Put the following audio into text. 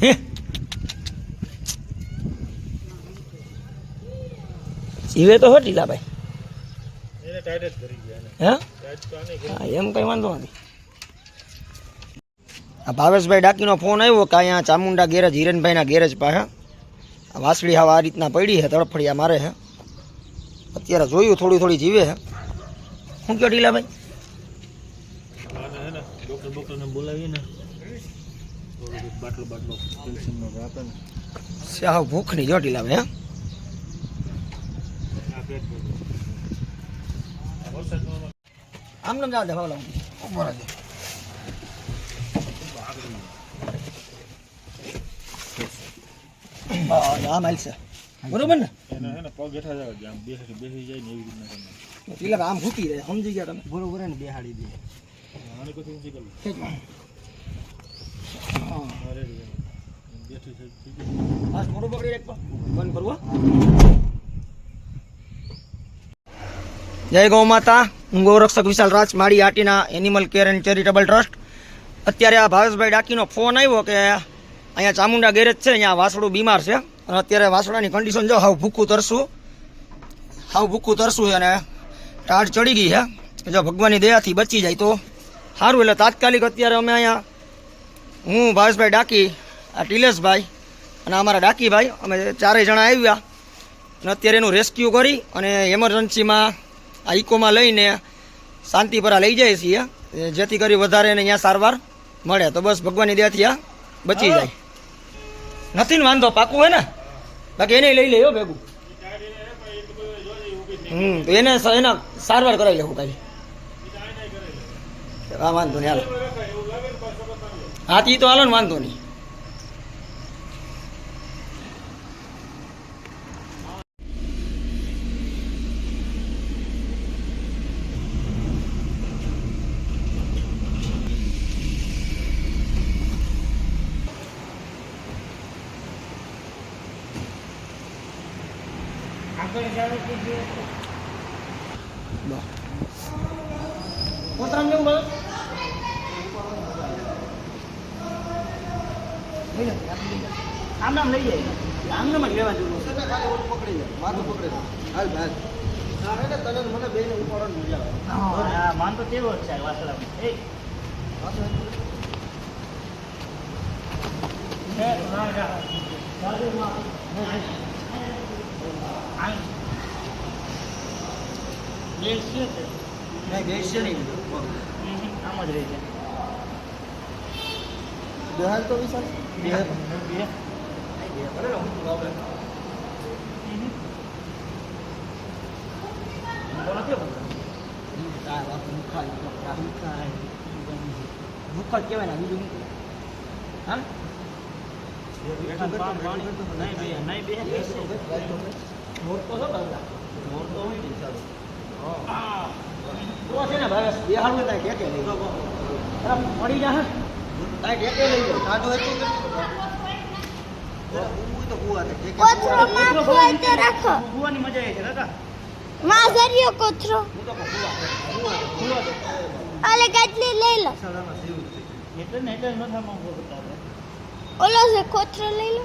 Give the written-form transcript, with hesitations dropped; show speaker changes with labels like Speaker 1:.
Speaker 1: હે જીવે તો હો ટીલાભાઈ હા એમ કઈ વાંધો નથી. આ ભાવેશભાઈ ડાકીનો ફોન આવ્યો કે અહીંયા ચામુંડા ગેરેજ હિરેનભાઈના ગેરેજ પાસે વાસળી હાવ આ રીતના પડી છે, તડફડિયા મારે છે. અત્યારે જોયું થોડી થોડી જીવે છે. શું કહો ટીલાભાઈ?
Speaker 2: ડોક્ટરને બોલાવીએ ને બાટલો
Speaker 1: સાવ ભૂખ નહીં જો ટીલાભાઈ. આમ નામ જાવ દે ભાવલા ઉભો રહેજે. આમ હાલશે બરોબર ને?
Speaker 2: પગ હેઠા જાવ આમ બેસી જાય ને એવી રીતના
Speaker 1: ટીલા આમ ભૂકી રહે, સમજી ગયા તમે?
Speaker 2: બરોબર ને બેહાડી દે. આને કોઈ ઊંચી કરી
Speaker 1: મોટું પકડી રાખ બંધ કરવું. જય ગૌ માતા. હું ગૌરક્ષક વિશાલ રાજ, માળી આટીના animal care and charitable trust. અત્યારે આ ભાવેશભાઈ ડાકીનો ફોન આવ્યો કે અહીંયા ચામુંડા ગેરેજ છે, અહીંયા વાસળું બીમાર છે અને અત્યારે વાસળાની કન્ડિશન જો હાવ ભૂખું તરશું છે અને ટાઢ ચડી ગઈ છે. જો ભગવાનની દયાથી બચી જાય તો સારું. એટલે તાત્કાલિક અત્યારે અમે અહીંયા હું ભાવેશભાઈ ડાકી, આ ટિલેશભાઈ અને અમારા ડાકીભાઈ, અમે ચારેય જણા આવ્યા અને અત્યારે એનું રેસ્ક્યુ કરી અને એમરજન્સીમાં આ ઇકોમાં લઈને શાંતિપરા લઈ જઈએ છીએ, જેથી કરી વધારે એને અહીંયા સારવાર મળે. તો બસ ભગવાનની દયાથી આ બચી જાય. નથી ને વાંધો, પાકું હોય ને? બાકી એને લઈ લે હો ભેગું. તો એને એના સારવાર કરાવી લેવું કાલે. હા વાંધો નહીં, હાલો. હા તી તો હાલો ને, વાંધો નહીં. આમ નામ લઈ જાય, આમ નામ જ લેવા જેવું પકડી જાય, માથું પકડી જાય. હાલ હાલ તને મને બે ને ઉપાડવાનું મજા આવે. હા માન તો તેવો જ છે વાસળામાં. એ આમ જ રહી જાય. બેહાલ તો વિશાલ બેહાલ ભૂખ કેવાય ને બીજું હા છે ને ભાઈ બેહાડવું ત્યાં ટેકે લઈ પડી જા ત્યાં ટેકે લઈ જાઓ. કાઢો એટલું તો કુવાની મજા આવે છે કાકા.
Speaker 3: માઝરિયો કોથરો અલે કેટલી લઈ લો.
Speaker 2: એટલે ને એટલે નથામાં
Speaker 3: ઓલો છે કોથરો લઈ લો.